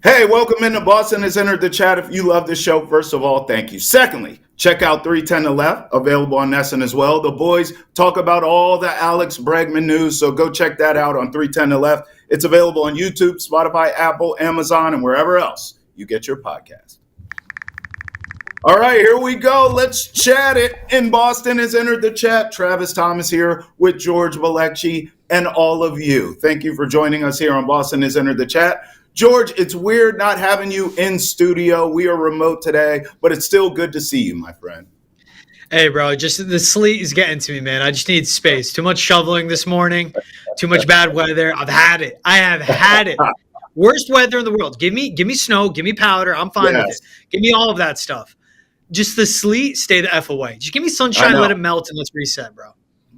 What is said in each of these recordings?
Hey, welcome into Boston has entered the chat. If you love this show, first of all, thank you. Secondly, check out 310 to Left, available on Nesson as well. The boys talk about all the Alex Bregman news, so go check that out on 310 to Left. It's available on YouTube, Spotify, Apple, Amazon, and wherever else you get your podcast. All right, here we go. Let's chat it. In Boston has entered the chat. Travis Thomas here with George Balekji and all of you. Thank you for joining us here on Boston has entered the chat. George, it's weird not having you in studio. We are remote today, but it's still good to see you, my friend. Hey, bro, just the sleet is getting to me, man. I just need space. Too much shoveling this morning, too much bad weather. I've had it. I have had it. Worst weather in the world. Give me snow, give me powder. I'm fine with it. Give me all of that stuff. Just the sleet, stay the F away. Just give me sunshine, let it melt, and let's reset, bro.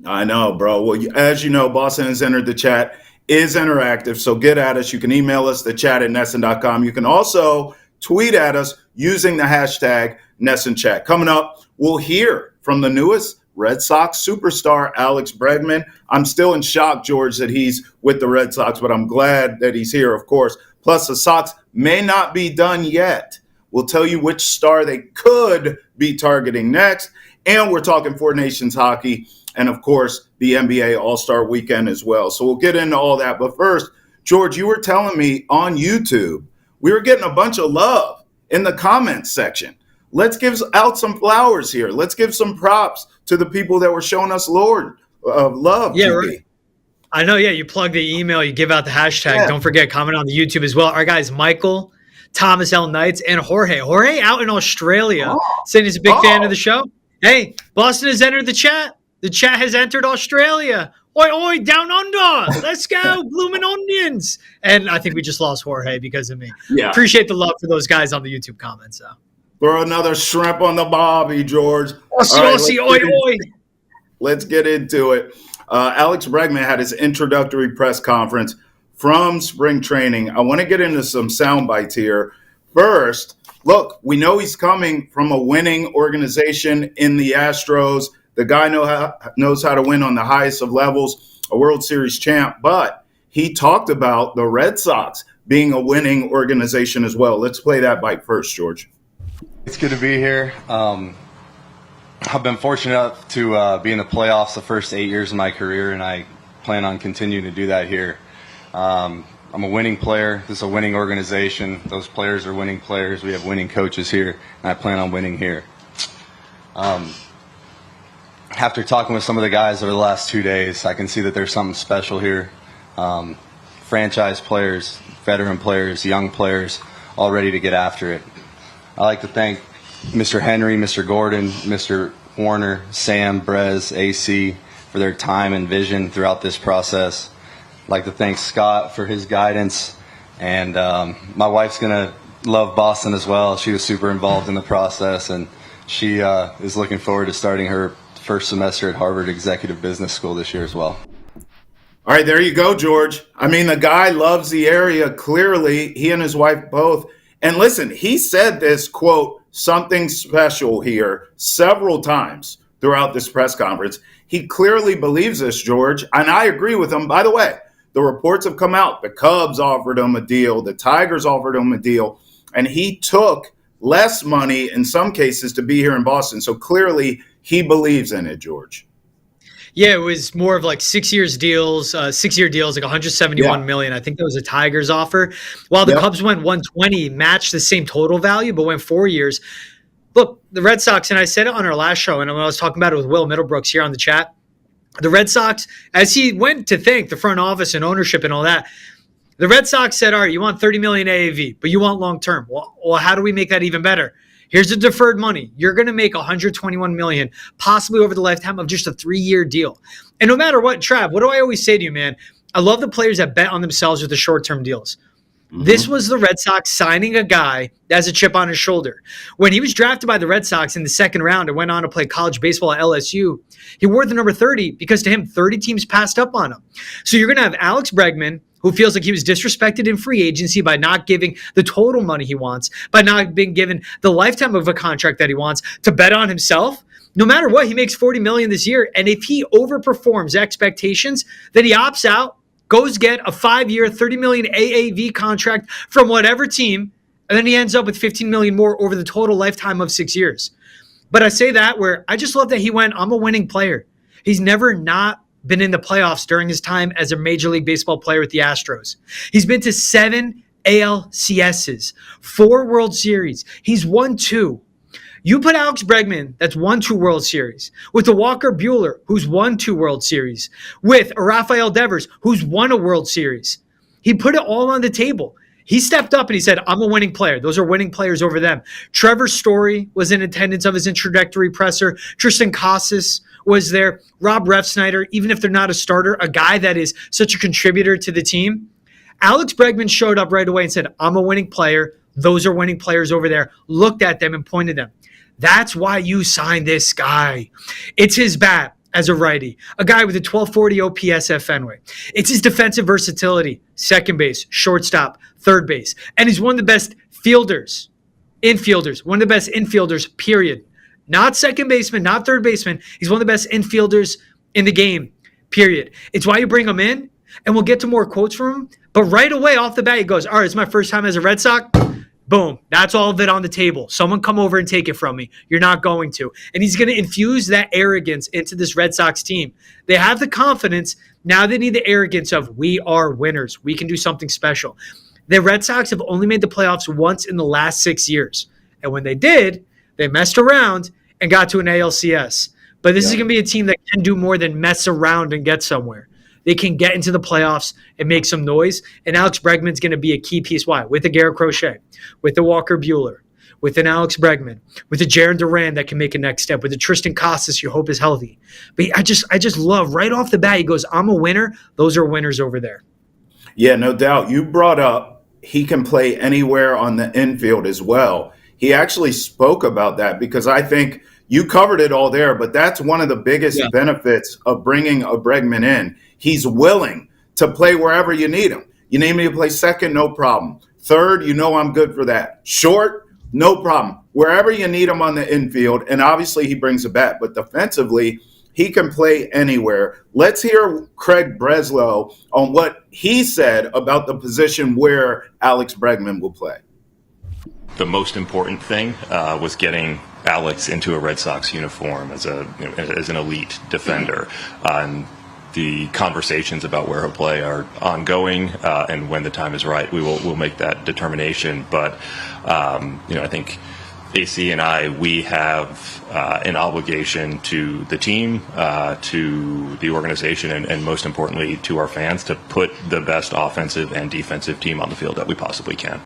I know, bro. Well, as you know, Boston has entered the chat. Is interactive, so get at us. You can email us, thechat@nesson.com. You can also tweet at us using the hashtag NessonChat. Coming up, we'll hear from the newest Red Sox superstar, Alex Bregman. I'm still in shock, George, that he's with the Red Sox, but I'm glad that he's here, of course. Plus, the Sox may not be done yet. We'll tell you which star they could be targeting next. And we're talking Four Nations hockey. And, of course, the NBA All-Star Weekend as well. So we'll get into all that. But first, George, you were telling me on YouTube, we were getting a bunch of love in the comments section. Let's give out some flowers here. Let's give some props to the people that were showing us love. Yeah, right. I know, yeah, you plug the email, you give out the hashtag. Yeah. Don't forget, comment on the YouTube as well. Our guys, Michael, Thomas L. Knights, and Jorge. Jorge out in Australia, saying he's a big fan of the show. Hey, Boston has entered the chat. The chat has entered Australia. Oi, oi, down under. Let's go, blooming onions. And I think we just lost Jorge because of me. Yeah. Appreciate the love for those guys on the YouTube comments, though. Throw another shrimp on the bobby, George. Aussie, oi, oi. Let's get into it. Alex Bregman had his introductory press conference from spring training. I want to get into some sound bites here. First, look, we know he's coming from a winning organization in the Astros. The guy knows how to win on the highest of levels, a World Series champ. But he talked about the Red Sox being a winning organization as well. Let's play that bite first, George. It's good to be here. I've been fortunate enough to be in the playoffs the first 8 years of my career, and I plan on continuing to do that here. I'm a winning player. This is a winning organization. Those players are winning players. We have winning coaches here, and I plan on winning here. After talking with some of the guys over the last 2 days, I can see that there's something special here. Franchise players, veteran players, young players, all ready to get after it. I'd like to thank Mr. Henry, Mr. Gordon, Mr. Warner, Sam, Brez, AC for their time and vision throughout this process. I'd like to thank Scott for his guidance. And my wife's going to love Boston as well. She was super involved in the process, and she is looking forward to starting her first semester at Harvard Executive Business School this year as well. All right, there you go, George. I mean, the guy loves the area. Clearly, he and his wife both. And listen, he said this, quote, something special here several times throughout this press conference. He clearly believes this, George, and I agree with him. By the way, the reports have come out. The Cubs offered him a deal. The Tigers offered him a deal. And he took less money in some cases to be here in Boston. So clearly he believes in it, George. Yeah, it was more of like 6 years deals, 6-year deals, like 171 million. I think that was a Tigers offer. While the Cubs went 120, matched the same total value, but went 4 years. Look, the Red Sox, and I said it on our last show, and when I was talking about it with Will Middlebrooks here on the chat, the Red Sox, as he went to thank the front office and ownership and all that, the Red Sox said, all right, you want 30 million AAV, but you want long-term. Well, how do we make that even better? Here's the deferred money. You're going to make $121 million, possibly over the lifetime of just a 3-year deal. And no matter what, Trav, what do I always say to you, man? I love the players that bet on themselves with the short-term deals. Mm-hmm. This was the Red Sox signing a guy that has a chip on his shoulder. When he was drafted by the Red Sox in the second round and went on to play college baseball at LSU, he wore the number 30 because to him, 30 teams passed up on him. So you're going to have Alex Bregman, who feels like he was disrespected in free agency by not giving the total money he wants, by not being given the lifetime of a contract that he wants, to bet on himself. No matter what, he makes $40 million this year. And if he overperforms expectations, then he opts out goes get a 5-year, $30 million AAV contract from whatever team, and then he ends up with $15 million more over the total lifetime of 6 years. But I say that where I just love that he went, I'm a winning player. He's never not been in the playoffs during his time as a Major League Baseball player with the Astros. He's been to 7 ALCSs, 4 World Series. He's won 2. You put Alex Bregman, that's won 2 World Series, with a Walker Buehler, who's won 2 World Series, with a Rafael Devers, who's won a World Series. He put it all on the table. He stepped up and he said, I'm a winning player. Those are winning players over them. Trevor Story was in attendance of his introductory presser. Tristan Casas was there. Rob Refsnyder, even if they're not a starter, a guy that is such a contributor to the team. Alex Bregman showed up right away and said, I'm a winning player. Those are winning players over there. Looked at them and pointed them. That's why you signed this guy. It's his bat as a righty, a guy with a 1240 OPS at Fenway. It's his defensive versatility, second base, shortstop, third base. And he's one of the best infielders, one of the best infielders, period. Not second baseman, not third baseman. He's one of the best infielders in the game, period. It's why you bring him in, and we'll get to more quotes from him. But right away off the bat, he goes, all right, it's my first time as a Red Sox. Boom. That's all of it on the table. Someone come over and take it from me. You're not going to. And he's going to infuse that arrogance into this Red Sox team. They have the confidence. Now they need the arrogance of, we are winners. We can do something special. The Red Sox have only made the playoffs once in the last 6 years. And when they did, they messed around and got to an ALCS. But this is going to be a team that can do more than mess around and get somewhere. They can get into the playoffs and make some noise. And Alex Bregman's going to be a key piece. Why? With a Garrett Crochet, with a Walker Buehler, with an Alex Bregman, with a Jaron Duran that can make a next step, with a Tristan Casas you hope is healthy. But I just love right off the bat, he goes, I'm a winner. Those are winners over there. Yeah, no doubt. You brought up he can play anywhere on the infield as well. He actually spoke about that because I think you covered it all there, but that's one of the biggest benefits of bringing a Bregman in. He's willing to play wherever you need him. You need me to play second, no problem. Third, I'm good for that. Short, no problem. Wherever you need him on the infield, and obviously he brings a bat, but defensively, he can play anywhere. Let's hear Craig Breslow on what he said about the position where Alex Bregman will play. The most important thing was getting Alex into a Red Sox uniform as an elite defender. And the conversations about where he'll play are ongoing, and when the time is right, we'll make that determination. But I think AC and we have an obligation to the team, to the organization, and most importantly to our fans to put the best offensive and defensive team on the field that we possibly can.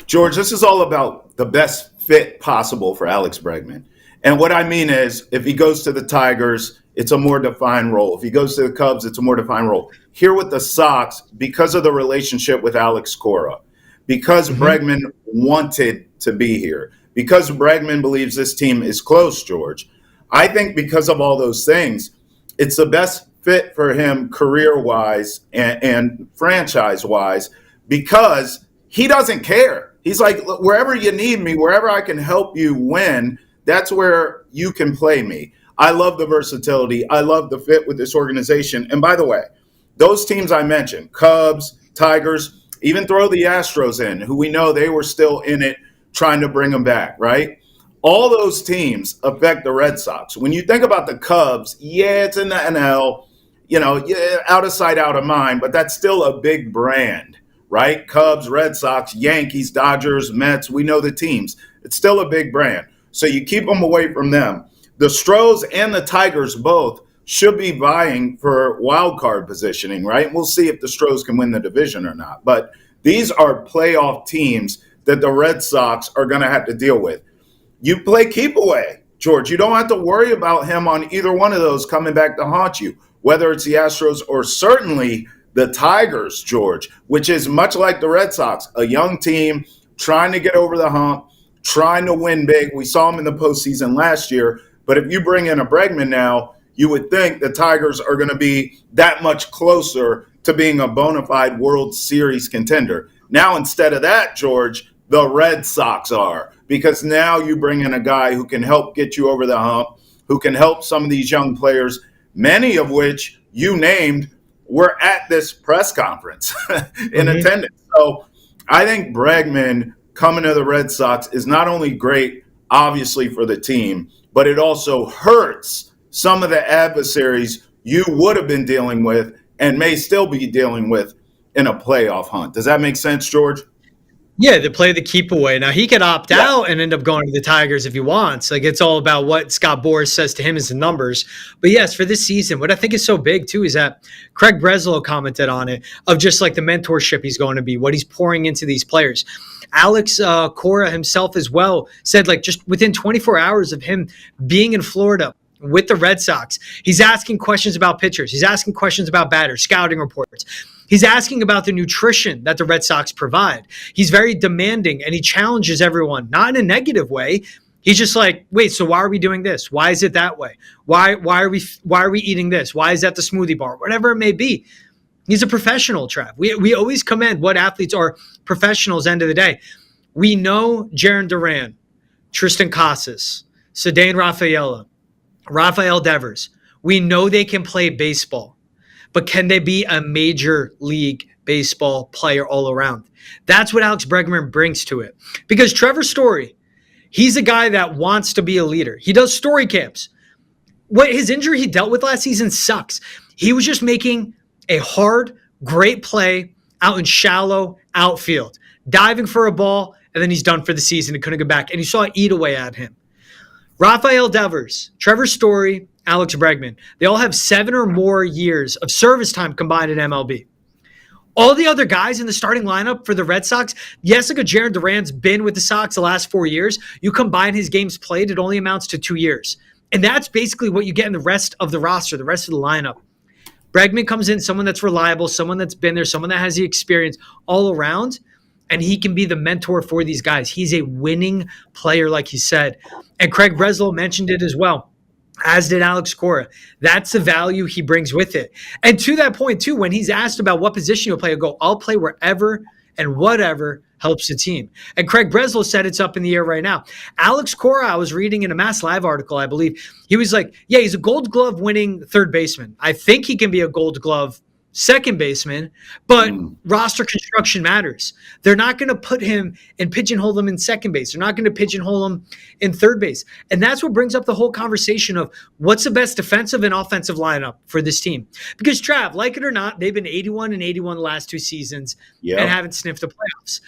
George, this is all about the best fit possible for Alex Bregman. And what I mean is, if he goes to the Tigers, it's a more defined role. If he goes to the Cubs, it's a more defined role. Here with the Sox, because of the relationship with Alex Cora, because Bregman wanted to be here, because Bregman believes this team is close, George, I think because of all those things, it's the best fit for him career-wise and franchise-wise, because he doesn't care. He's like, wherever you need me, wherever I can help you win, that's where you can play me. I love the versatility. I love the fit with this organization. And by the way, those teams I mentioned, Cubs, Tigers, even throw the Astros in, who we know they were still in it trying to bring them back, right? All those teams affect the Red Sox. When you think about the Cubs, it's in the NL, out of sight, out of mind, but that's still a big brand, right? Cubs, Red Sox, Yankees, Dodgers, Mets, we know the teams. It's still a big brand. So you keep them away from them. The Stros and the Tigers both should be vying for wild card positioning, right? We'll see if the Stros can win the division or not. But these are playoff teams that the Red Sox are going to have to deal with. You play keep away, George. You don't have to worry about him on either one of those coming back to haunt you, whether it's the Astros or certainly the Tigers, George, which is much like the Red Sox, a young team trying to get over the hump, trying to win big. We saw him in the postseason last year. But if you bring in a Bregman now, you would think the Tigers are going to be that much closer to being a bona fide World Series contender. Now, instead of that, George, the Red Sox are, because now you bring in a guy who can help get you over the hump, who can help some of these young players, many of which you named were at this press conference in attendance. So I think Bregman coming to the Red Sox is not only great, obviously, for the team, but it also hurts some of the adversaries you would have been dealing with and may still be dealing with in a playoff hunt. Does that make sense, George? Yeah, they play the keep away. Now, he could opt out and end up going to the Tigers if he wants. Like, it's all about what Scott Boras says to him as the numbers. But yes, for this season, what I think is so big too is that Craig Breslow commented on it, of just like the mentorship he's going to be, what he's pouring into these players. Alex Cora himself as well said, like, just within 24 hours of him being in Florida with the Red Sox, he's asking questions about pitchers. He's asking questions about batters, scouting reports. He's asking about the nutrition that the Red Sox provide. He's very demanding, and he challenges everyone, not in a negative way. He's just like, wait, so why are we doing this? Why is it that way? Why are we eating this? Why is that the smoothie bar? Whatever it may be. He's a professional, Trav. We always commend what athletes are professionals end of the day. We know Jarren Duran, Tristan Casas, Ceddanne Rafaela, Rafael Devers. We know they can play baseball. But can they be a major league baseball player all around? That's what Alex Bregman brings to it. Because Trevor Story, he's a guy that wants to be a leader. He does story camps. What his injury he dealt with last season sucks. He was just making a hard, great play out in shallow outfield, diving for a ball, and then he's done for the season and couldn't get back. And you saw it eat away at him. Rafael Devers, Trevor Story, Alex Bregman, they all have 7 or more years of service time combined in MLB. All the other guys in the starting lineup for the Red Sox, yes, like a Jarren Duran's been with the Sox the last 4 years. You combine his games played, it only amounts to 2 years. And that's basically what you get in the rest of the roster, the rest of the lineup. Bregman comes in, someone that's reliable, someone that's been there, someone that has the experience all around, and he can be the mentor for these guys. He's a winning player, like he said. And Craig Breslow mentioned it as well, as did Alex Cora. That's the value he brings with it. And to that point, too, when he's asked about what position you'll play, he'll go, I'll play wherever and whatever helps the team. And Craig Breslow said it's up in the air right now. Alex Cora, I was reading in a Mass Live article, I believe, he was like, yeah, he's a Gold Glove winning third baseman. I think he can be a Gold Glove second baseman, but roster construction matters. They're not going to put him and pigeonhole him in second base. They're not going to pigeonhole him in third base. And that's what brings up the whole conversation of what's the best defensive and offensive lineup for this team. Because Trav, like it or not, they've been 81 and 81 the last 2 seasons and haven't sniffed the playoffs.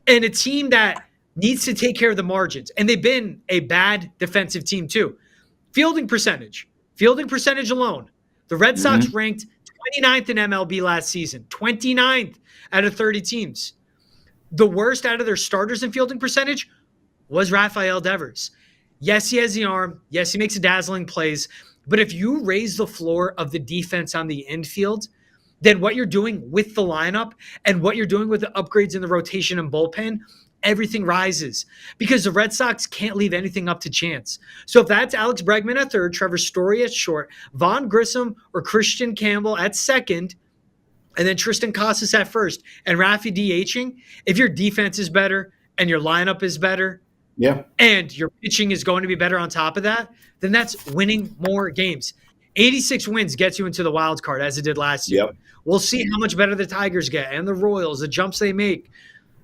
And a team that needs to take care of the margins. And they've been a bad defensive team too. Fielding percentage alone. The Red Sox ranked 29th in MLB last season, 29th out of 30 teams. The worst out of their starters in fielding percentage was Rafael Devers. Yes, he has the arm. Yes, he makes dazzling plays. But if you raise the floor of the defense on the infield, then what you're doing with the lineup and what you're doing with the upgrades in the rotation and bullpen, everything rises because the Red Sox can't leave anything up to chance. So if that's Alex Bregman at third, Trevor Story at short, Vaughn Grissom or Christian Campbell at second, and then Tristan Casas at first, and Rafi DHing, if your defense is better and your lineup is better, and your pitching is going to be better on top of that, then that's winning more games. 86 wins gets you into the wild card as it did last year. We'll see how much better the Tigers get and the Royals, the jumps they make.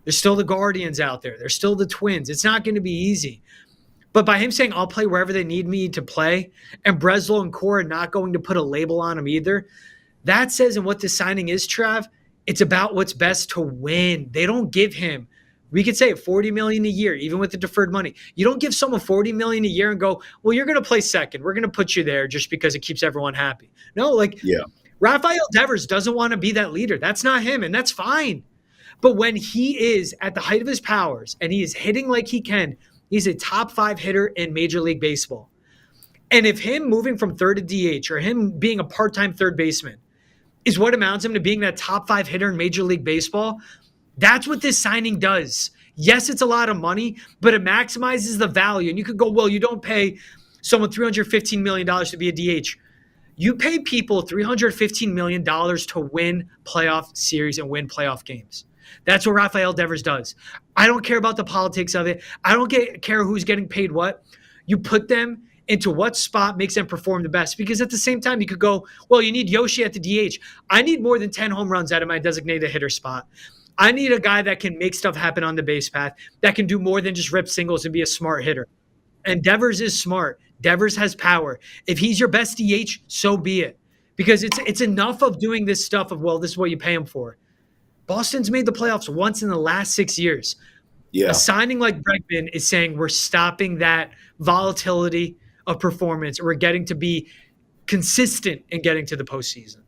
There's still the Guardians out there. There's still the Twins. It's not going to be easy. But by him saying, I'll play wherever they need me to play, and Breslow and Cora not going to put a label on him either, that says, and what this signing is, Trav, it's about what's best to win. They don't give him, we could say $40 million a year, even with the deferred money. You don't give someone $40 million a year and go, well, you're going to play second. We're going to put you there just because it keeps everyone happy. No, Rafael Devers doesn't want to be that leader. That's not him, and that's fine. But when he is at the height of his powers and he is hitting like he can, he's a top 5 hitter in Major League Baseball. And if him moving from third to DH or him being a part-time third baseman is what amounts him to being that top 5 hitter in Major League Baseball, that's what this signing does. Yes, it's a lot of money, but it maximizes the value. And you could go, well, you don't pay someone $315 million to be a DH. You pay people $315 million to win playoff series and win playoff games. That's what Rafael Devers does. I don't care about the politics of it. I don't care who's getting paid what. You put them into what spot makes them perform the best. Because at the same time, you could go, well, you need Yoshi at the DH. I need more than 10 home runs out of my designated hitter spot. I need a guy that can make stuff happen on the base path, that can do more than just rip singles and be a smart hitter. And Devers is smart. Devers has power. If he's your best DH, so be it. Because it's enough of doing this stuff of, well, this is what you pay him for. Boston's made the playoffs once in the last 6 years. Yeah. A signing like Bregman is saying we're stopping that volatility of performance. We're getting to be consistent in getting to the postseason.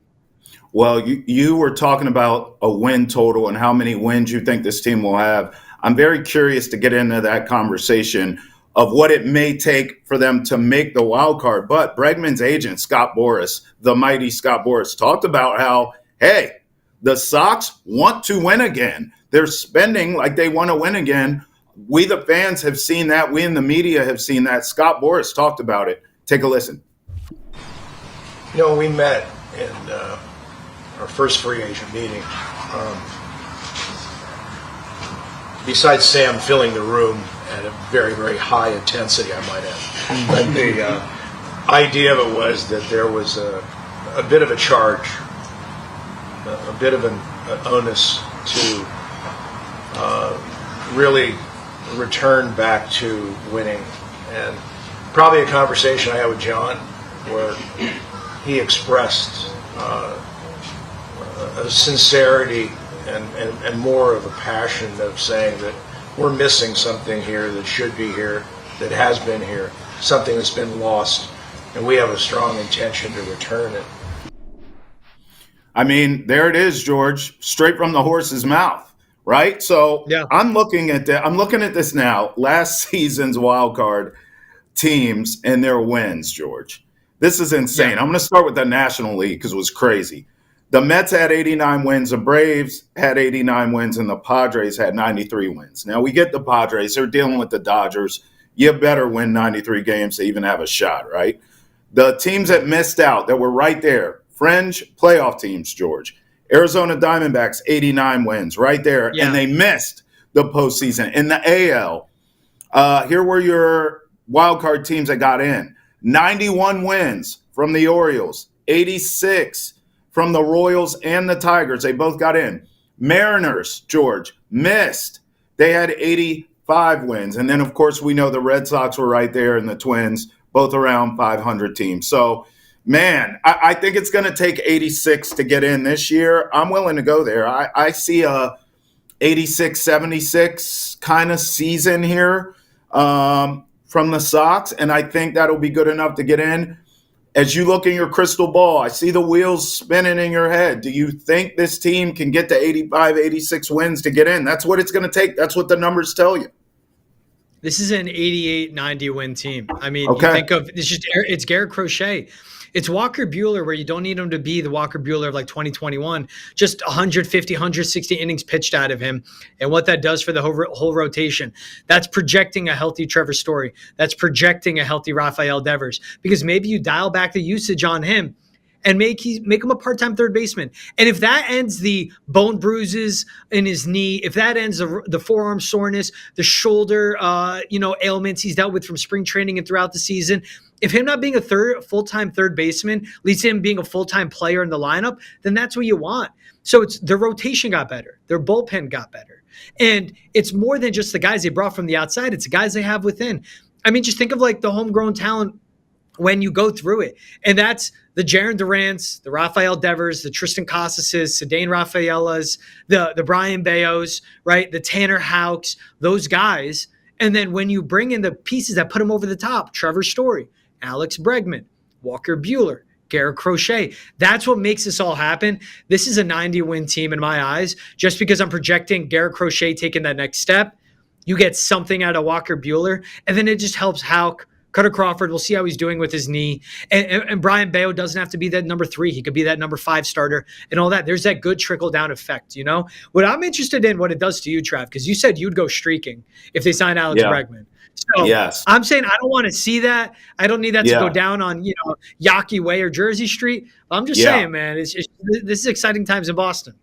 Well, you were talking about a win total and how many wins you think this team will have. I'm very curious to get into that conversation of what it may take for them to make the wild card. But Bregman's agent, Scott Boras, the mighty Scott Boras, talked about how, hey, the Sox want to win again. They're spending like they want to win again. We, the fans, have seen that. We in the media have seen that. Scott Boras talked about it. Take a listen. We met in our first free agent meeting. Besides Sam filling the room at a very, very high intensity, I might add. But the idea of it was that there was a bit of a charge, a bit of an onus to really return back to winning. And probably a conversation I had with John where he expressed a sincerity and more of a passion of saying that we're missing something here that should be here, that has been here, something that's been lost, and we have a strong intention to return it. I mean, there it is, George, straight from the horse's mouth, right? So yeah. I'm looking at this now, last season's wild card teams and their wins, George. This is insane. Yeah. I'm going to start with the National League because it was crazy. The Mets had 89 wins, the Braves had 89 wins, and the Padres had 93 wins. Now, we get the Padres. They're dealing with the Dodgers. You better win 93 games to even have a shot, right? The teams that missed out, that were right there, fringe playoff teams, George. Arizona Diamondbacks, 89 wins, right there, and they missed the postseason. In the AL, here were your wild card teams that got in. 91 wins from the Orioles, 86 from the Royals and the Tigers. They both got in. Mariners, George, missed. They had 85 wins. And then, of course, we know the Red Sox were right there and the Twins, both around 500 teams. So, man, I think it's going to take 86 to get in this year. I'm willing to go there. I see a 86, 76 kind of season here from the Sox, and I think that'll be good enough to get in. As you look in your crystal ball, I see the wheels spinning in your head. Do you think this team can get to 85, 86 wins to get in? That's what it's going to take. That's what the numbers tell you. This is an 88, 90 win team. I mean, you think of it's Garrett Crochet. It's Walker Buehler, where you don't need him to be the Walker Buehler of like 2021, just 150, 160 innings pitched out of him. And what that does for the whole rotation, that's projecting a healthy Trevor Story. That's projecting a healthy Rafael Devers, because maybe you dial back the usage on him and make him a part-time third baseman. And if that ends the bone bruises in his knee, if that ends the forearm soreness, the shoulder, ailments he's dealt with from spring training and throughout the season, if him not being a full-time third baseman leads to him being a full-time player in the lineup, then that's what you want. So it's their rotation got better. Their bullpen got better. And it's more than just the guys they brought from the outside. It's the guys they have within. I mean, just think of like the homegrown talent when you go through it. And that's the Jarren Durants, the Rafael Devers, the Tristan Casases, Cedane Rafaelas, the Brian Bayos, right? The Tanner Houcks, those guys. And then when you bring in the pieces that put them over the top, Trevor Story, Alex Bregman, Walker Buehler, Garrett Crochet. That's what makes this all happen. This is a 90-win team in my eyes, just because I'm projecting Garrett Crochet taking that next step. You get something out of Walker Buehler, and then it just helps Houck. Cutter Crawford, we'll see how he's doing with his knee. And Brian Bayo doesn't have to be that number 3. He could be that number 5 starter and all that. There's that good trickle-down effect, you know? What I'm interested in, what it does to you, Trav, because you said you'd go streaking if they sign Alex Bregman. So yes. I'm saying I don't want to see that. I don't need that to go down on, Yawkey Way or Jersey Street. I'm just saying, man, this is exciting times in Boston.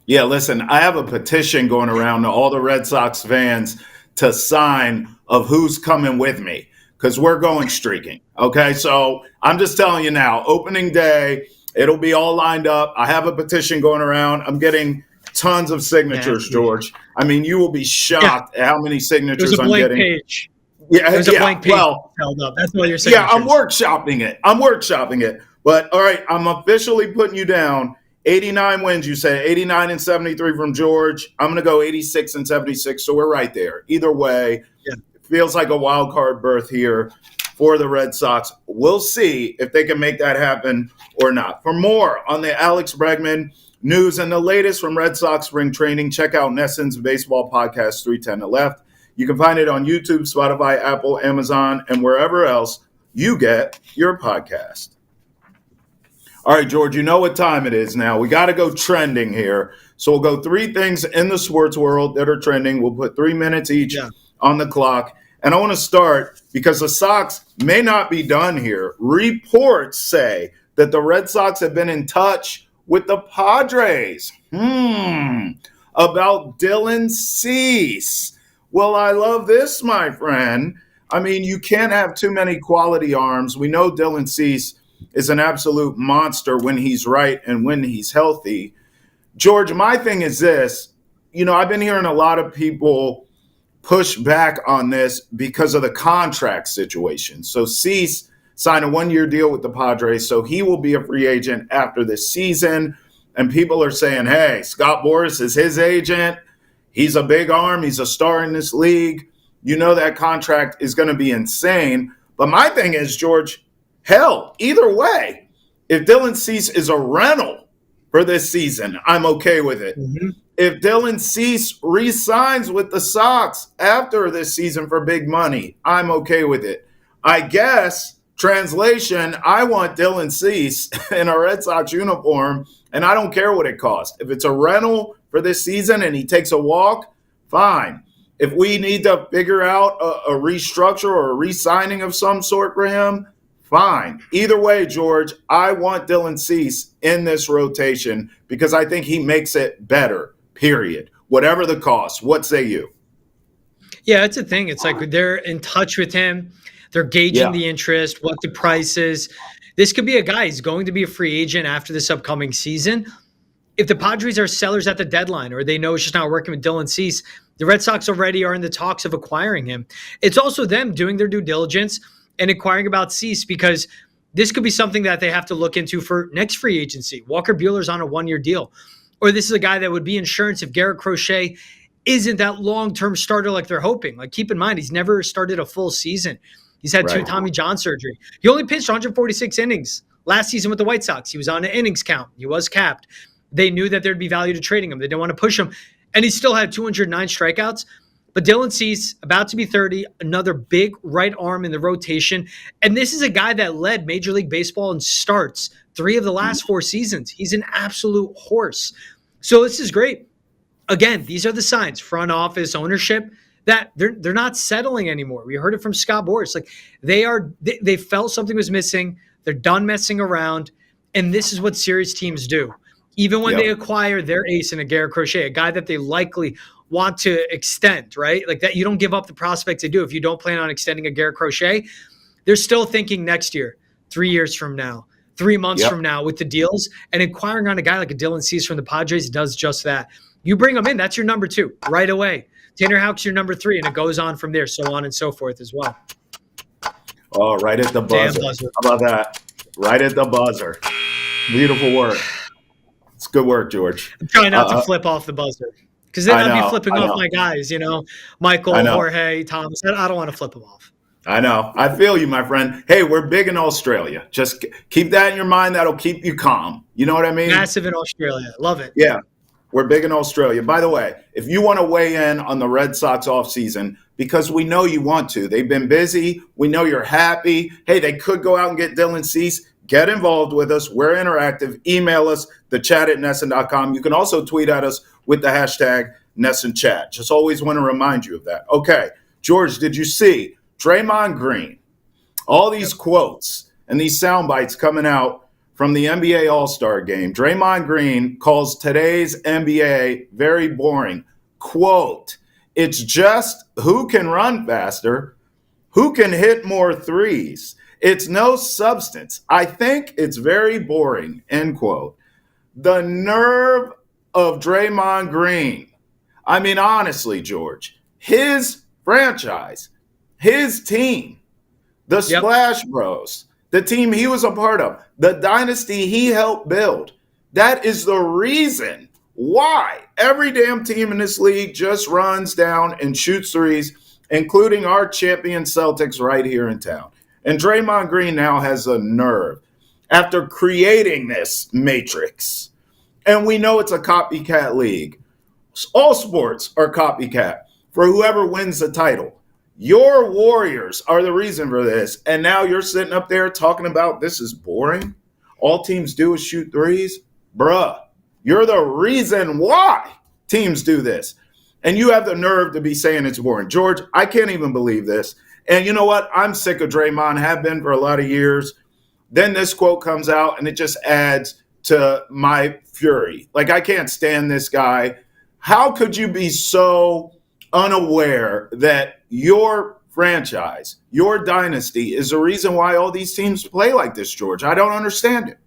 Yeah, listen, I have a petition going around to all the Red Sox fans to sign of who's coming with me. because we're going streaking. Okay, so I'm just telling you now, opening day, it'll be all lined up. I have a petition going around. I'm getting tons of signatures, George. I mean, you will be shocked at how many signatures I'm getting. Page. Yeah, there's a blank page held up. That's all your signatures. Yeah, I'm workshopping it. But all right, I'm officially putting you down. 89 wins, you said. 89 and 73 from George. I'm going to go 86 and 76, so we're right there. Either way, it feels like a wild card berth here for the Red Sox. We'll see if they can make that happen or not. For more on the Alex Bregman news and the latest from Red Sox spring training, check out Nesson's Baseball Podcast 310 to Left. You can find it on YouTube, Spotify, Apple, Amazon, and wherever else you get your podcast. All right, George, you know what time it is now. We got to go trending here. So we'll go 3 things in the sports world that are trending. We'll put 3 minutes each on the clock. And I want to start because the Sox may not be done here. Reports say that the Red Sox have been in touch with the Padres about Dylan Cease. Well, I love this, my friend. I mean, you can't have too many quality arms. We know Dylan Cease is an absolute monster when he's right and when he's healthy. George, my thing is this. You know, I've been hearing a lot of people push back on this because of the contract situation. So Cease signed a 1-year deal with the Padres, so he will be a free agent after this season. And people are saying, hey, Scott Boras is his agent. He's a big arm. He's a star in this league. You know that contract is going to be insane. But my thing is, George, hell, either way, if Dylan Cease is a rental for this season, I'm okay with it. Mm-hmm. If Dylan Cease re-signs with the Sox after this season for big money, I'm okay with it. I guess, translation, I want Dylan Cease in a Red Sox uniform, and I don't care what it costs. If it's a rental for this season and he takes a walk, fine. If we need to figure out a restructure or a re-signing of some sort for him, fine. Either way, George, I want Dylan Cease in this rotation because I think he makes it better, period. Whatever the cost. What say you? Yeah, that's the thing. It's like they're in touch with him. They're gauging the interest, what the price is. This could be a guy who's going to be a free agent after this upcoming season. If the Padres are sellers at the deadline or they know it's just not working with Dylan Cease, the Red Sox already are in the talks of acquiring him. It's also them doing their due diligence and inquiring about Cease because this could be something that they have to look into for next free agency. Walker Buehler's on a 1-year deal. Or this is a guy that would be insurance if Garrett Crochet isn't that long-term starter like they're hoping. Like, keep in mind, he's never started a full season. He's had 2 Tommy John surgery. He only pitched 146 innings last season with the White Sox. He was on an innings count. He was capped. They knew that there'd be value to trading him. They didn't want to push him. And he still had 209 strikeouts. But Dylan Cease, about to be 30, another big right arm in the rotation. And this is a guy that led Major League Baseball in starts 3 of the last 4 seasons. He's an absolute horse. So this is great. Again, these are the signs, front office, ownership, that they're not settling anymore. We heard it from Scott Boras. Like they felt something was missing. They're done messing around. And this is what serious teams do. Even when they acquire their ace in a Garrett Crochet, a guy that they likely want to extend, right? Like that, you don't give up the prospects they do. If you don't plan on extending a Garrett Crochet, they're still thinking next year, 3 years from now, 3 months from now with the deals. And inquiring on a guy like a Dylan Cease from the Padres does just that. You bring him in, that's your number 2 right away. Tanner Houck's your number 3, and it goes on from there, so on and so forth as well. Oh, right at the buzzer. How about that? Right at the buzzer. Beautiful work. It's good work, George. I'm trying not to flip off the buzzer because then I'd be flipping off my guys, Michael, Jorge, Thomas. I don't want to flip them off. I know. I feel you, my friend. Hey, we're big in Australia. Just keep that in your mind. That'll keep you calm. You know what I mean? Massive in Australia. Love it. Yeah. We're big in Australia. By the way, if you want to weigh in on the Red Sox offseason, because we know you want to. They've been busy. We know you're happy. Hey, they could go out and get Dylan Cease. Get involved with us. We're interactive. Email us, thechat@nesson.com. You can also tweet at us with the hashtag NessonChat. Just always want to remind you of that. Okay, George, did you see Draymond Green? All these quotes and these sound bites coming out from the NBA All-Star Game. Draymond Green calls today's NBA very boring. Quote, it's just who can run faster, Who can hit more threes? It's no substance. I think it's very boring, end quote. The nerve of Draymond Green. I mean, honestly, George, his franchise, his team, the Splash Bros, the team he was a part of, the dynasty he helped build. That is the reason why every damn team in this league just runs down and shoots threes, including our champion Celtics right here in town. And Draymond Green now has a nerve after creating this matrix. And we know it's a copycat league. All sports are copycat for whoever wins the title. Your Warriors are the reason for this. And now you're sitting up there talking about this is boring. All teams do is shoot threes. Bruh, you're the reason why teams do this. And you have the nerve to be saying it's boring. George, I can't even believe this. And you know what? I'm sick of Draymond, have been for a lot of years. Then this quote comes out and it just adds to my fury. Like, I can't stand this guy. How could you be so unaware that your franchise, your dynasty is the reason why all these teams play like this, George? I don't understand it.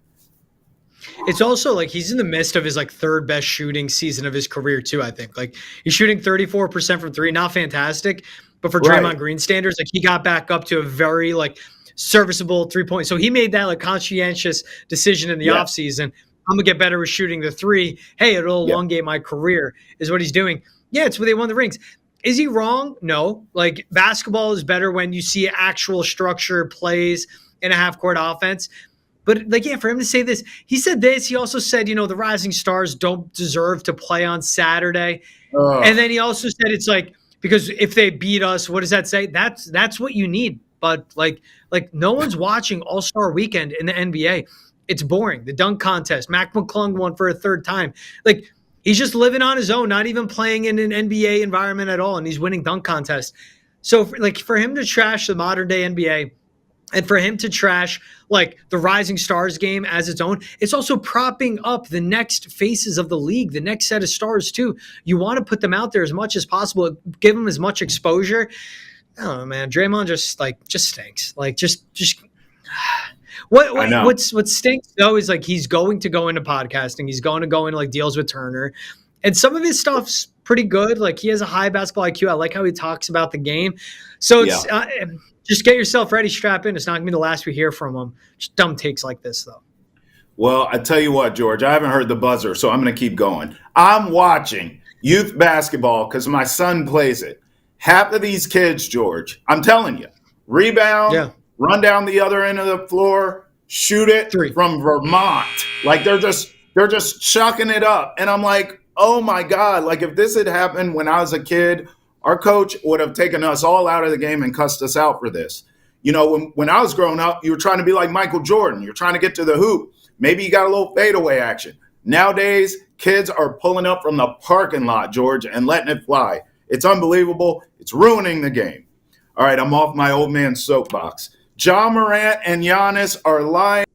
It's also like he's in the midst of his like third best shooting season of his career too, I think. Like he's shooting 34% from three, not fantastic, but for Draymond Green standards, like he got back up to a very like serviceable 3-point. So he made that like conscientious decision in the offseason. I'm gonna get better with shooting the three. Hey, it'll elongate my career, is what he's doing. Yeah, it's where they won the rings. Is he wrong? No. Like basketball is better when you see actual structure plays in a half-court offense. But like, yeah, for him to say this, he said this. He also said, you know, the Rising Stars don't deserve to play on Saturday. And then he also said it's like, because if they beat us, what does that say? That's what you need. But like no one's watching All-Star Weekend in the NBA. It's boring. The dunk contest. Mac McClung won for a third time. Like he's just living on his own, not even playing in an NBA environment at all, and he's winning dunk contests. So for him to trash the modern day NBA, and for him to trash like the Rising Stars game as its own, it's also propping up the next faces of the league, the next set of stars too. You want to put them out there as much as possible, give them as much exposure. I don't know, man. Draymond just stinks. Like just what stinks though is like he's going to go into podcasting. He's going to go into like deals with Turner, and some of his stuff's pretty good. Like he has a high basketball IQ. I like how he talks about the game. So it's just get yourself ready, strap in. It's not gonna be the last we hear from him. Just dumb takes like this though. Well, I tell you what, George, I haven't heard the buzzer, so I'm going to keep going. I'm watching youth basketball because my son plays it. Half of these kids, George, I'm telling you, rebound, run down the other end of the floor, shoot it from Vermont. Like they're just chucking it up. And I'm like, oh my God, like if this had happened when I was a kid, our coach would have taken us all out of the game and cussed us out for this. You know, when I was growing up, you were trying to be like Michael Jordan. You're trying to get to the hoop. Maybe you got a little fadeaway action. Nowadays, kids are pulling up from the parking lot, George, and letting it fly. It's unbelievable. It's ruining the game. All right, I'm off my old man soapbox. Ja Morant and Giannis are lying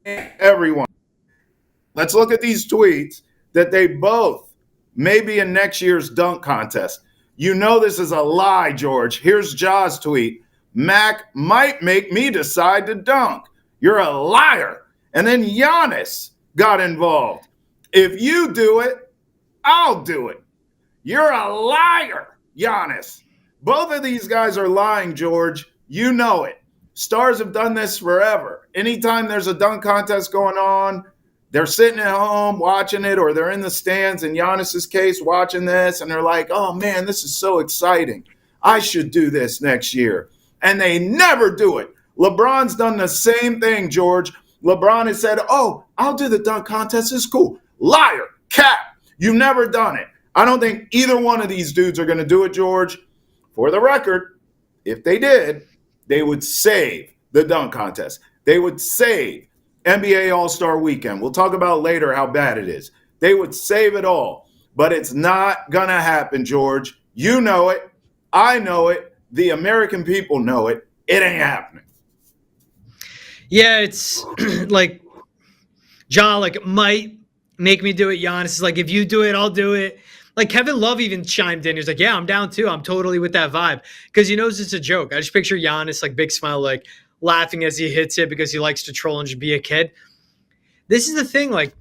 to everyone. Let's look at these tweets that they both may be in next year's dunk contest. You know this is a lie, George. Here's Ja's tweet. Mac might make me decide to dunk. You're a liar. And then Giannis got involved. If you do it, I'll do it. You're a liar, Giannis. Both of these guys are lying, George. You know it. Stars have done this forever. Anytime there's a dunk contest going on, they're sitting at home watching it, or they're in the stands, in Giannis's case, watching this, and they're like, oh, man, this is so exciting. I should do this next year. And they never do it. LeBron's done the same thing, George. LeBron has said, oh, I'll do the dunk contest. It's cool. Liar. Cap. You've never done it. I don't think either one of these dudes are going to do it, George. For the record, if they did, they would save the dunk contest. They would save NBA All-Star Weekend. We'll talk about later how bad it is. They would save it all. But it's not going to happen, George. You know it. I know it. The American people know it. It ain't happening. Yeah, it's like Ja, like might make me do it. Giannis is like, if you do it, I'll do it. Like Kevin Love even chimed in. He was like, yeah, I'm down too. I'm totally with that vibe because he knows it's a joke. I just picture Giannis, like big smile, like laughing as he hits it because he likes to troll and just be a kid. This is the thing. Like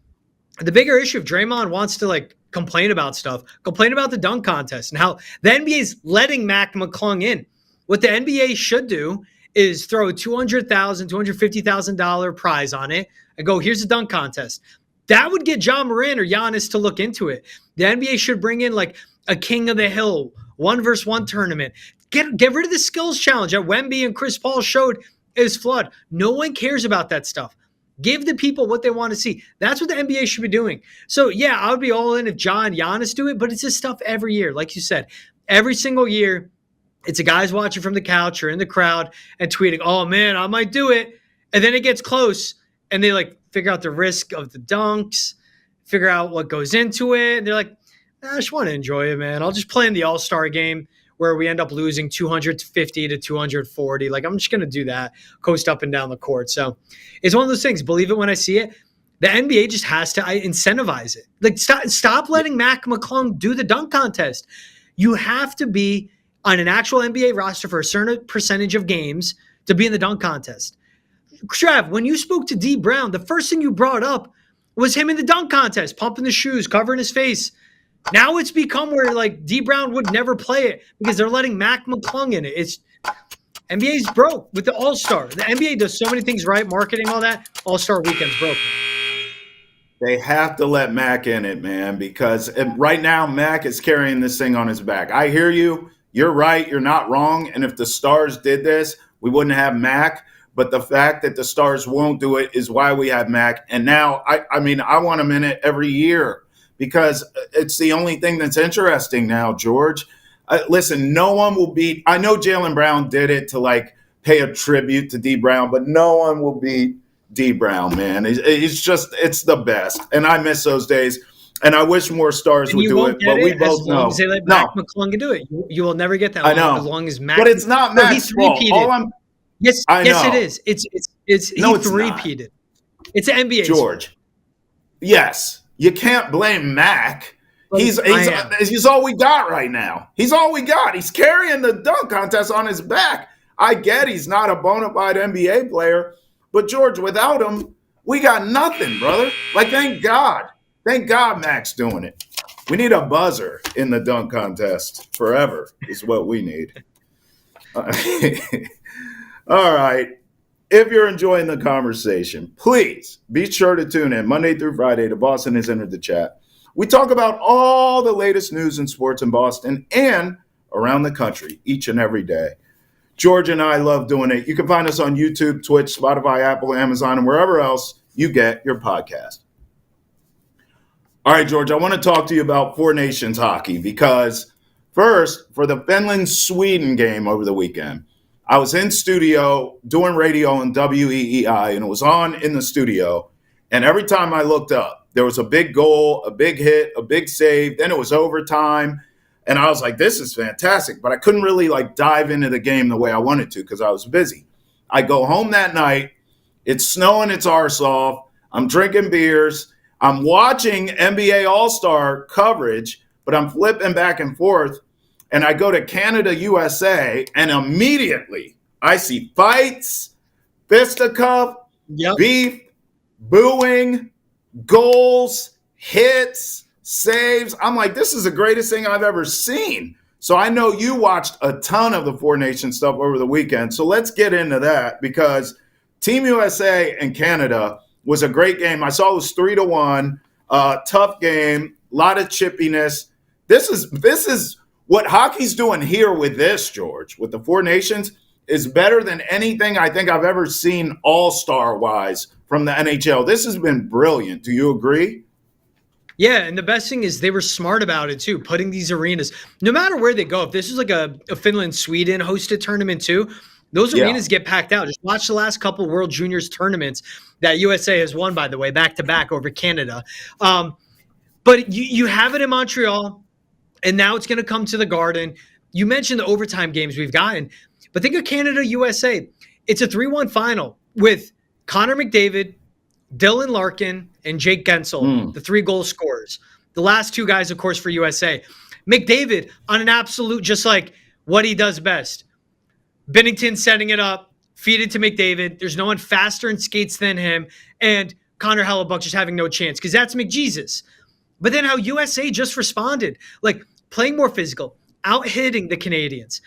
the bigger issue, if Draymond wants to like complain about stuff, complain about the dunk contest and how the NBA is letting Mac McClung in. What the NBA should do is throw a $200,000, $250,000 prize on it and go, here's a dunk contest. That would get John Morant or Giannis to look into it. The NBA should bring in like a King of the Hill 1v1 tournament. Get rid of the skills challenge that Wemby and Chris Paul showed is flawed. No one cares about that stuff. Give the people what they want to see. That's what the NBA should be doing. So, yeah, I would be all in if John and Giannis do it, but it's this stuff every year. Like you said, every single year, it's a guys watching from the couch or in the crowd and tweeting, oh, man, I might do it. And then it gets close, and they, like, figure out the risk of the dunks, figure out what goes into it. And they're like, I just want to enjoy it, man. I'll just play in the All-Star game where we end up losing 250 to 240. Like, I'm just going to do that, coast up and down the court. So it's one of those things. Believe it when I see it. The NBA just has to incentivize it. Like, stop letting Mac McClung do the dunk contest. You have to be on an actual NBA roster for a certain percentage of games to be in the dunk contest. Trev, when you spoke to D Brown, the first thing you brought up was him in the dunk contest, pumping the shoes, covering his face. Now it's become where like D Brown would never play it because they're letting Mac McClung in it. It's NBA's broke with the All-Star. The NBA does so many things right, marketing, all that. All-Star weekend's broken. They have to let Mac in it, man, because right now Mac is carrying this thing on his back. I hear you. You're right. You're not wrong. And if the Stars did this, we wouldn't have Mac. But the fact that the Stars won't do it is why we have Mac. And now, I mean, I want him in it every year because it's the only thing that's interesting now, George. Listen, no one will beat – I know Jaylen Brown did it to, like, pay a tribute to D. Brown, but no one will beat D. Brown, man. It's just – it's the best. And I miss those days. And I wish more Stars would do it, but we both know. As long as they let Mac McClung do it, you will never get that. I know. As long as Mac – but it's not Mac's fault. Yes, it is. It's three-peated. It's an NBA. George. Yes. You can't blame Mac. He's all we got right now. He's all we got. He's carrying the dunk contest on his back. I get he's not a bona fide NBA player, but George, without him, we got nothing, brother. Like, thank God. Thank God Mac's doing it. We need a buzzer in the dunk contest forever is what we need. All right. If you're enjoying the conversation, please be sure to tune in Monday through Friday to Boston Has Entered the Chat. We talk about all the latest news in sports in Boston and around the country each and every day. George and I love doing it. You can find us on YouTube, Twitch, Spotify, Apple, Amazon, and wherever else you get your podcast. All right, George, I want to talk to you about Four Nations hockey because first, for the Finland-Sweden game over the weekend, I was in studio doing radio on WEEI, and it was on in the studio. And every time I looked up, there was a big goal, a big hit, a big save. Then it was overtime. And I was like, this is fantastic. But I couldn't really like dive into the game the way I wanted to because I was busy. I go home that night. It's snowing its arse off. I'm drinking beers. I'm watching NBA All-Star coverage, but I'm flipping back and forth. And I go to Canada, USA, and immediately I see fights, fisticuff, beef, booing, goals, hits, saves. I'm like, this is the greatest thing I've ever seen. So I know you watched a ton of the Four Nations stuff over the weekend. So let's get into that because Team USA and Canada was a great game. I saw it was 3-1, tough game, a lot of chippiness. This is what hockey's doing here with this, George, with the Four Nations, is better than anything I think I've ever seen all-star-wise from the NHL. This has been brilliant. Do you agree? Yeah, and the best thing is they were smart about it, too, putting these arenas. No matter where they go, if this is like a Finland-Sweden hosted tournament, too, those arenas get packed out. Just watch the last couple World Juniors tournaments that USA has won, by the way, back-to-back over Canada. But you have it in Montreal. And now it's going to come to the Garden. You mentioned the overtime games we've gotten. But think of Canada, USA. It's a 3-1 final with Connor McDavid, Dylan Larkin, and Jake Gensel, the 3 goal scorers. The last two guys, of course, for USA. McDavid on an absolute, just like what he does best. Binnington setting it up, feed it to McDavid. There's no one faster in skates than him. And Connor Hellebuck just having no chance because that's McJesus. But then how USA just responded, like playing more physical, out-hitting the Canadians,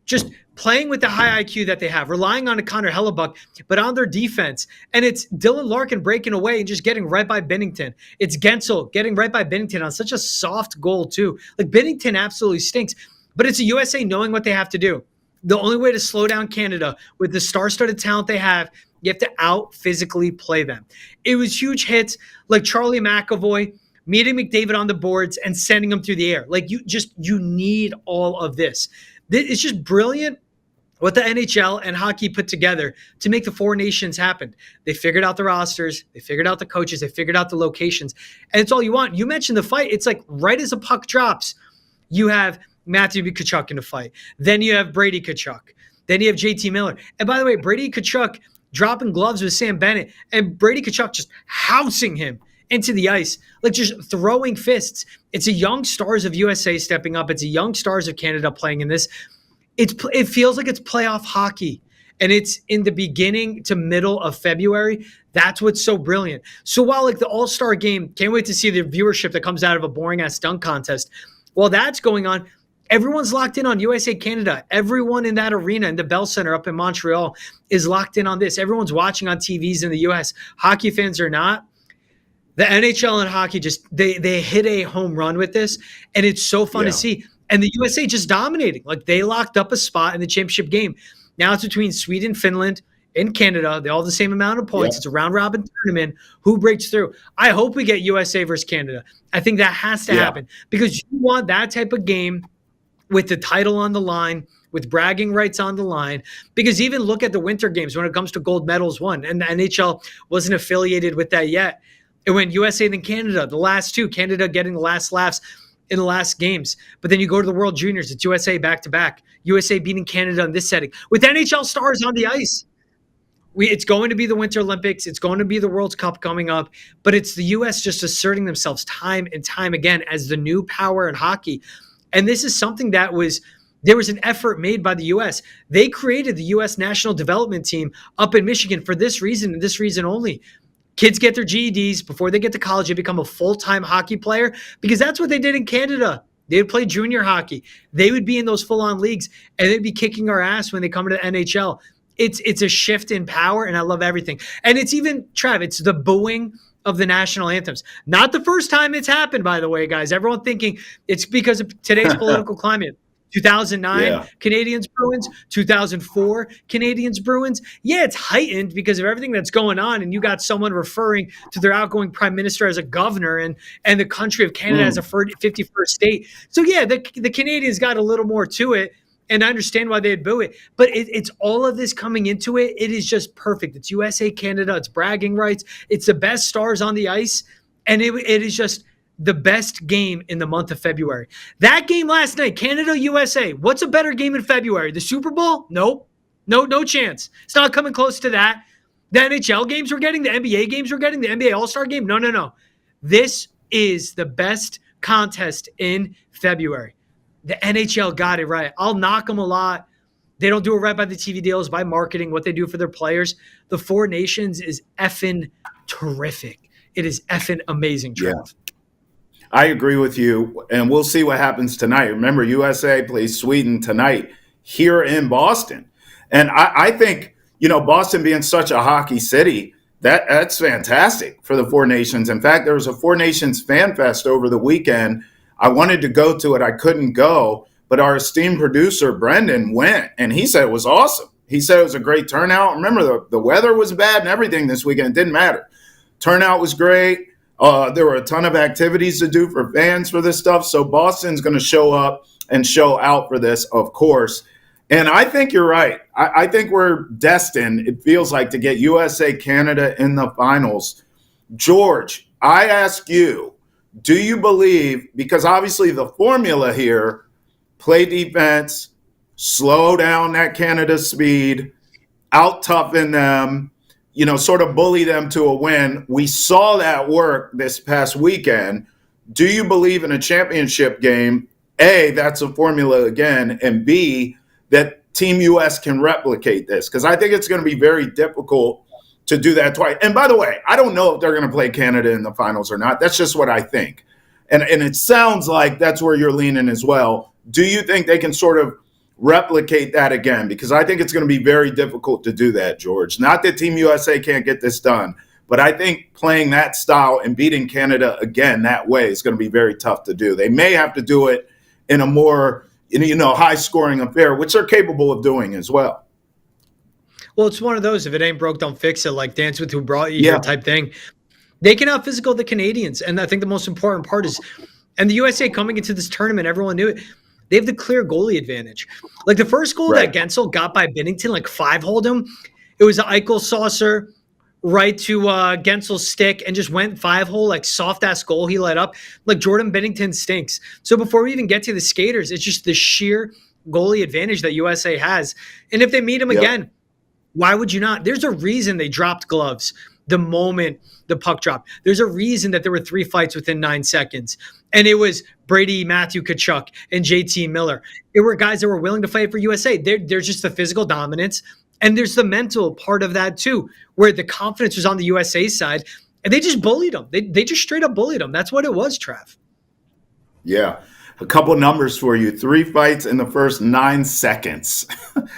just playing with the high IQ that they have, relying on a Connor Hellebuck, but on their defense. And it's Dylan Larkin breaking away and just getting right by Binnington. It's Gensel getting right by Binnington on such a soft goal too. Like Binnington absolutely stinks, but it's a USA knowing what they have to do. The only way to slow down Canada with the star-studded talent they have, you have to out-physically play them. It was huge hits like Charlie McAvoy meeting McDavid on the boards and sending him through the air. Like you need all of this. It's just brilliant what the NHL and hockey put together to make the four nations happen. They figured out the rosters, they figured out the coaches, they figured out the locations, and it's all you want. You mentioned the fight. It's like right as a puck drops, you have Matthew Tkachuk in the fight. Then you have Brady Tkachuk. Then you have JT Miller. And by the way, Brady Tkachuk dropping gloves with Sam Bennett and Brady Tkachuk just housing him into the ice, like just throwing fists. It's a young stars of USA stepping up. It's a young stars of Canada playing in this. It feels like it's playoff hockey, and it's in the beginning to middle of February. That's what's so brilliant. So while like the All-Star game, can't wait to see the viewership that comes out of a boring-ass dunk contest. While that's going on, everyone's locked in on USA Canada. Everyone in that arena in the Bell Center up in Montreal is locked in on this. Everyone's watching on TVs in the US. Hockey fans are not. The NHL and hockey just they hit a home run with this, and it's so fun to see. And the USA just dominating. Like they locked up a spot in the championship game. Now it's between Sweden, Finland, and Canada. They all have the same amount of points. It's a round-robin tournament. Who breaks through? I hope we get USA versus Canada. I think that has to happen because you want that type of game with the title on the line, with bragging rights on the line. Because even look at the winter games when it comes to gold medals won, and the NHL wasn't affiliated with that yet. It went USA then Canada, the last two. Canada getting the last laughs in the last games. But then you go to the World Juniors, it's USA back-to-back. USA beating Canada in this setting with NHL stars on the ice. It's going to be the Winter Olympics. It's going to be the World Cup coming up. But it's the U.S. just asserting themselves time and time again as the new power in hockey. And this is something there was an effort made by the U.S. They created the U.S. National Development Team up in Michigan for this reason and this reason only. Kids get their GEDs before they get to college. They become a full-time hockey player because that's what they did in Canada. They would play junior hockey. They would be in those full-on leagues, and they'd be kicking our ass when they come to the NHL. It's a shift in power, and I love everything. And it's even, Trav, it's the booing of the national anthems. Not the first time it's happened, by the way, guys. Everyone thinking it's because of today's political climate. 2009 Canadians Bruins, 2004 Canadians Bruins. Yeah, it's heightened because of everything that's going on, and you got someone referring to their outgoing prime minister as a governor and the country of Canada as a 51st state. So yeah, the Canadians got a little more to it, and I understand why they'd boo it. But it's all of this coming into it. It is just perfect. It's USA Canada. It's bragging rights. It's the best stars on the ice, and it is just the best game in the month of February. That game last night, Canada-USA. What's a better game in February? The Super Bowl? Nope. No chance. It's not coming close to that. The NHL games we're getting, the NBA games we're getting, the NBA All-Star game? No. This is the best contest in February. The NHL got it right. I'll knock them a lot. They don't do it right by the TV deals, by marketing, what they do for their players. The Four Nations is effing terrific. It is effing amazing, Trev. Yeah. I agree with you, and we'll see what happens tonight. Remember, USA plays Sweden tonight here in Boston. And I think, Boston being such a hockey city, that's fantastic for the Four Nations. In fact, there was a Four Nations Fan Fest over the weekend. I wanted to go to it. I couldn't go, but our esteemed producer, Brendan, went, and he said it was awesome. He said it was a great turnout. Remember, the weather was bad and everything this weekend. It didn't matter. Turnout was great. There were a ton of activities to do for fans for this stuff. So Boston's going to show up and show out for this, of course. And I think you're right. I think we're destined, it feels like, to get USA Canada in the finals. George, I ask you, do you believe, because obviously the formula here, play defense, slow down that Canada speed, out-toughen them, sort of bully them to a win. We saw that work this past weekend. do you believe in a championship game? A, that's a formula again, and B, that Team US can replicate this? Because I think it's going to be very difficult to do that twice. And by the way, I don't know if they're going to play Canada in the finals or not. That's just what I think. And it sounds like that's where you're leaning as well. Do you think they can sort of replicate that again? Because I think it's going to be very difficult to do that, George. Not that Team USA can't get this done, but I think playing that style and beating Canada again that way is going to be very tough to do. They may have to do it in a more, high-scoring affair, which they're capable of doing as well. Well, it's one of those, if it ain't broke, don't fix it, like dance with who brought you here type thing. They can out-physical the Canadians, and I think the most important part is, and the USA coming into this tournament, everyone knew it, they have the clear goalie advantage. Like the first goal that Gensel got by Binnington, like 5-holed him, it was an Eichel saucer right to Gensel's stick and just went 5-hole, like soft-ass goal he let up. Like Jordan Binnington stinks. So before we even get to the skaters, it's just the sheer goalie advantage that USA has. And if they meet him again, why would you not? There's a reason they dropped gloves the moment the puck dropped. There's a reason that there were 3 fights within 9 seconds. And it was Brady, Matthew Tkachuk, and JT Miller. It were guys that were willing to fight for USA. There's just the physical dominance. And there's the mental part of that too, where the confidence was on the USA side. And they just bullied them. They just straight up bullied them. That's what it was, Trav. Yeah. A couple numbers for you. 3 fights in the first 9 seconds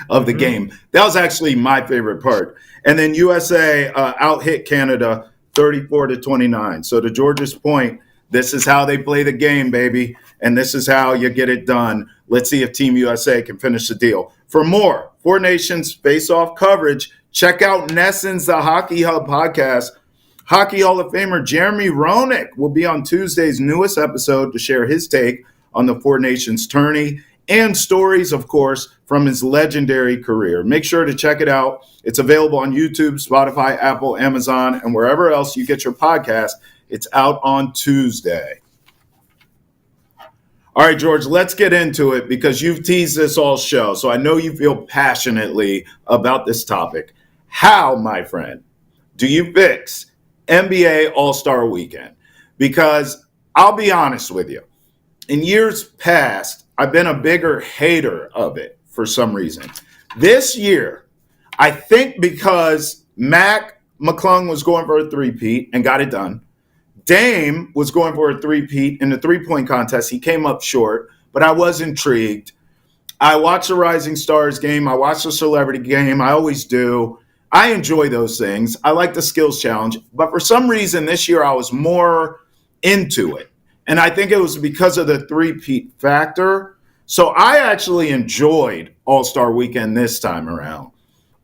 of the game. That was actually my favorite part. And then USA out-hit Canada 34-29. So to George's point, this is how they play the game, baby. And this is how you get it done. Let's see if Team USA can finish the deal. For more Four Nations face-off coverage, check out Nesson's The Hockey Hub podcast. Hockey Hall of Famer Jeremy Roenick will be on Tuesday's newest episode to share his take on the Four Nations tourney and stories, of course, from his legendary career. Make sure to check it out. It's available on YouTube, Spotify, Apple, Amazon, and wherever else you get your podcast. It's out on Tuesday. All right, George, let's get into it because you've teased this all show, so I know you feel passionately about this topic. How, my friend, do you fix NBA All-Star Weekend? Because I'll be honest with you. In years past, I've been a bigger hater of it for some reason. This year, I think because Mac McClung was going for a three-peat and got it done. Dame was going for a three-peat in the three-point contest. He came up short, but I was intrigued. I watched the Rising Stars game. I watched the Celebrity game. I always do. I enjoy those things. I like the skills challenge. But for some reason this year I was more into it. And I think it was because of the three-peat factor. So I actually enjoyed All-Star Weekend this time around.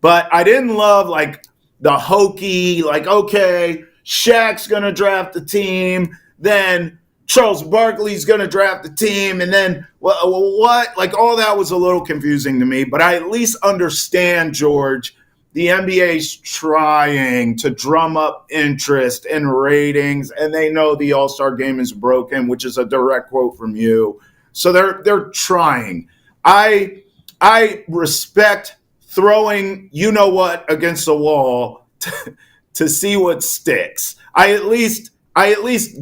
But I didn't love like the hokey, like, okay, Shaq's going to draft the team, then Charles Barkley's going to draft the team, and then what? Like all that was a little confusing to me. But I at least understand, George, the NBA's trying to drum up interest and ratings, and they know the All-Star game is broken, which is a direct quote from you. So they're trying. I respect throwing you-know-what against the wall to see what sticks. I at least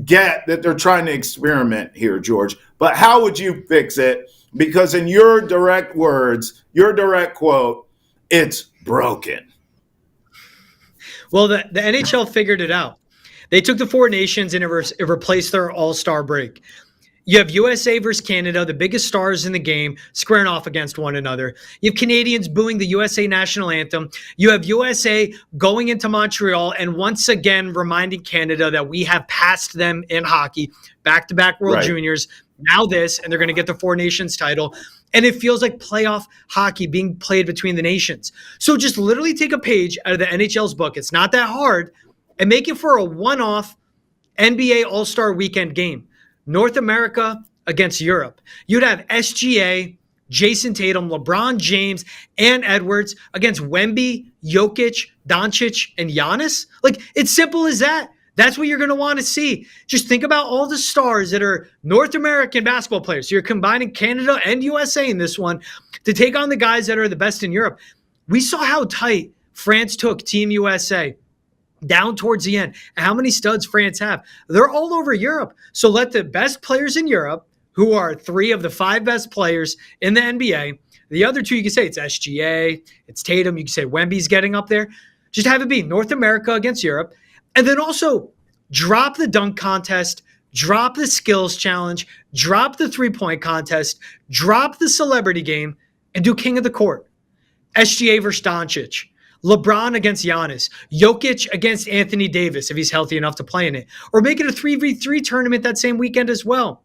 get that they're trying to experiment here, George. But how would you fix it? Because in your direct words, your direct quote, it's broken. Well, the NHL figured it out. They took the Four Nations and it replaced their All-Star break. You have USA versus Canada, the biggest stars in the game, squaring off against one another. You have Canadians booing the USA national anthem. You have USA going into Montreal and once again reminding Canada that we have passed them in hockey. Back-to-back World Juniors, now this, and they're going to get the Four Nations title. And it feels like playoff hockey being played between the nations. So just literally take a page out of the NHL's book. It's not that hard. And make it for a one-off NBA All-Star Weekend game. North America against Europe. You'd have SGA, Jason Tatum, LeBron James, and Edwards against Wemby, Jokic, Doncic, and Giannis. Like, it's simple as that. That's what you're going to want to see. Just think about all the stars that are North American basketball players. So you're combining Canada and USA in this one to take on the guys that are the best in Europe. We saw how tight France took Team USA. down towards the end. How many studs France have? They're all over Europe. So let the best players in Europe, who are 3 of the 5 best players in the NBA, the other 2, you can say it's SGA, it's Tatum, you can say Wemby's getting up there. Just have it be North America against Europe. And then also drop the dunk contest, drop the skills challenge, drop the 3-point contest, drop the celebrity game, and do king of the court. SGA versus Doncic. LeBron against Giannis, Jokic against Anthony Davis if he's healthy enough to play in it, or make it a 3v3 tournament that same weekend as well.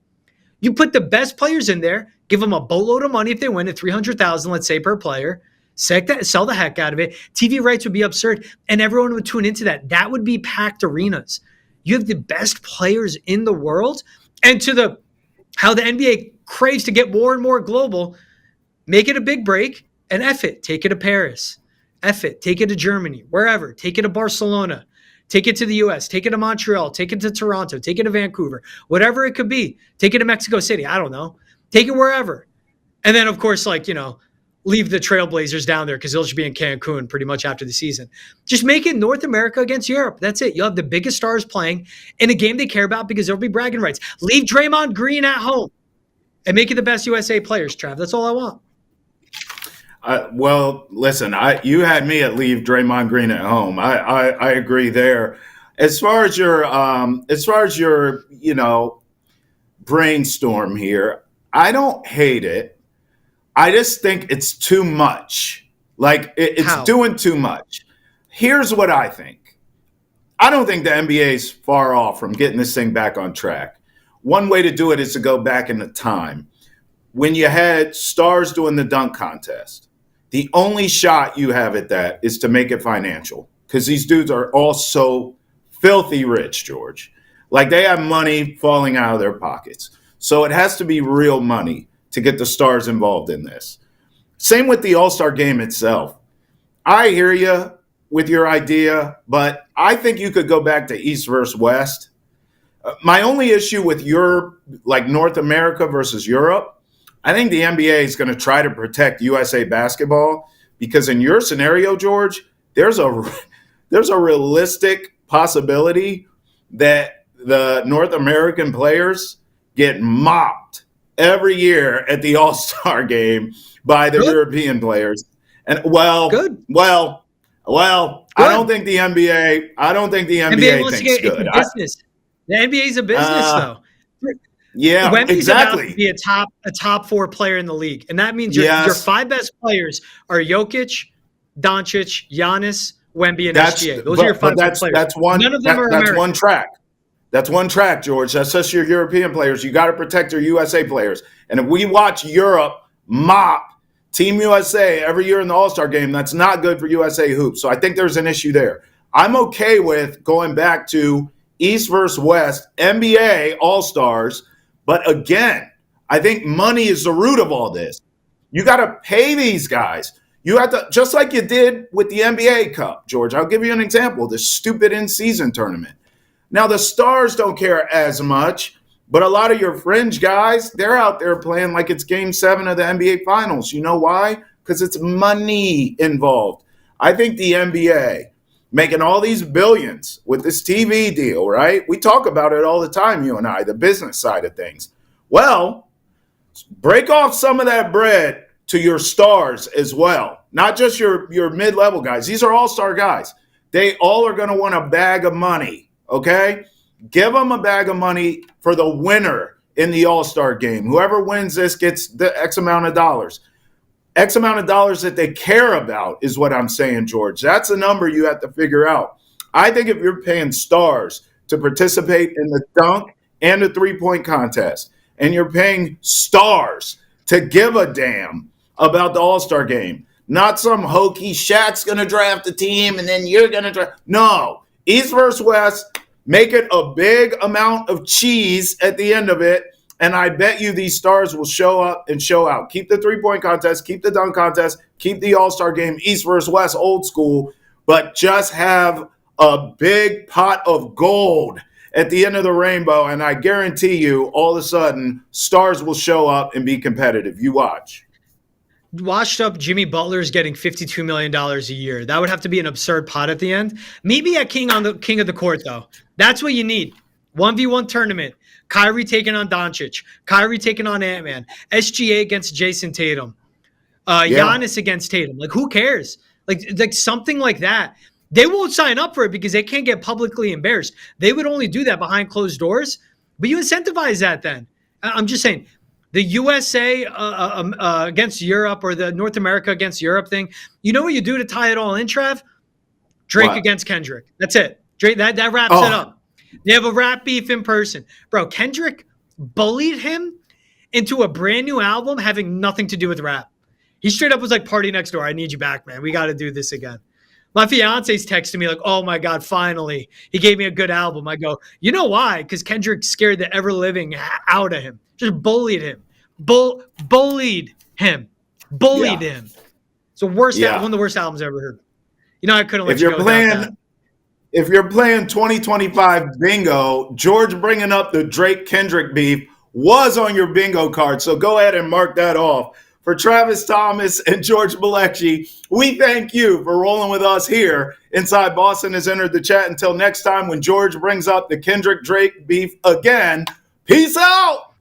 You put the best players in there, give them a boatload of money if they win at $300,000, let's say, per player, sell the heck out of it. TV rights would be absurd, and everyone would tune into that. That would be packed arenas. You have the best players in the world, and to how the NBA craves to get more and more global, make it a big break, and F it, take it to Paris. F it, take it to Germany, wherever. Take it to Barcelona. Take it to the US. Take it to Montreal. Take it to Toronto. Take it to Vancouver. Whatever it could be. Take it to Mexico City. I don't know. Take it wherever. And then, of course, leave the Trailblazers down there because they'll just be in Cancun pretty much after the season. Just make it North America against Europe. That's it. You'll have the biggest stars playing in a game they care about because there'll be bragging rights. Leave Draymond Green at home and make it the best USA players, Trav. That's all I want. Well, listen, you had me at leave Draymond Green at home. I agree there. As far as your brainstorm here, I don't hate it. I just think it's too much. It's doing too much. Here's what I think. I don't think the NBA is far off from getting this thing back on track. One way to do it is to go back in the time when you had stars doing the dunk contest. The only shot you have at that is to make it financial because these dudes are all so filthy rich, George. They have money falling out of their pockets. So it has to be real money to get the stars involved in this. Same with the All-Star game itself. I hear you with your idea, but I think you could go back to East versus West. My only issue with your North America versus Europe, I think the NBA is going to try to protect USA basketball because in your scenario, George, there's a realistic possibility that the North American players get mopped every year at the All-Star game by the European players. And good. I don't think the NBA wants thinks to get good. Business. The NBA is a business though. Yeah, Wemby's exactly. about to be a top 4 player in the league, and that means your 5 best players are Jokic, Doncic, Giannis, Wemby, and SGA. Those are your 5 best players. None of them are American. That's one track. That's one track, George. That's just your European players. You got to protect your USA players. And if we watch Europe mop Team USA every year in the All-Star game, that's not good for USA hoops. So I think there's an issue there. I'm okay with going back to East versus West, NBA All-Stars. But again, I think money is the root of all this. You got to pay these guys. You have to, just like you did with the NBA Cup, George. I'll give you an example, the stupid in-season tournament. Now, the stars don't care as much, but a lot of your fringe guys, they're out there playing like it's Game 7 of the NBA Finals. You know why? Because it's money involved. I think the NBA making all these billions with this TV deal, right? We talk about it all the time, you and I, the business side of things. Well, break off some of that bread to your stars as well, not just your mid-level guys. These are all-star guys. They all are going to want a bag of money, okay? Give them a bag of money for the winner in the all-star game. Whoever wins this gets the X amount of dollars. X amount of dollars that they care about is what I'm saying, George. That's a number you have to figure out. I think if you're paying stars to participate in the dunk and the three-point contest, and you're paying stars to give a damn about the All-Star game, not some hokey Shaq's going to draft a team and then you're going to draft. No, East versus West, make it a big amount of cheese at the end of it. And I bet you these stars will show up and show out. Keep the three-point contest, keep the dunk contest, keep the All-Star game, East versus West, old school, but just have a big pot of gold at the end of the rainbow. And I guarantee you, all of a sudden, stars will show up and be competitive. You watch. washed up Jimmy Butler's getting $52 million a year. That would have to be an absurd pot at the end. Maybe at king of the court, though. That's what you need. 1v1 tournament. Kyrie taking on Doncic. Kyrie taking on Ant-Man. SGA against Jason Tatum. Giannis against Tatum. Like, who cares? Like something like that. They won't sign up for it because they can't get publicly embarrassed. They would only do that behind closed doors. But you incentivize that then. I'm just saying, the USA against Europe, or the North America against Europe thing, you know what you do to tie it all in, Trav? Drake against Kendrick. That's it. Drake, that wraps it up. They have a rap beef in person. Bro, Kendrick bullied him into a brand new album having nothing to do with rap. He straight up was like, "Party Next Door, I need you back, man. We got to do this again." My fiance's texting me like, "Oh my God, finally. He gave me a good album." I go, "You know why? Because Kendrick scared the ever-living out of him. Just bullied him. Bullied him. So one of the worst albums I ever heard. You know, I couldn't let you go without that. If you're playing 2025 bingo, George bringing up the Drake-Kendrick beef was on your bingo card, so go ahead and mark that off. For Travis Thomas and George Balekji, we thank you for rolling with us here inside Boston Has Entered the Chat. Until next time, when George brings up the Kendrick-Drake beef again, peace out!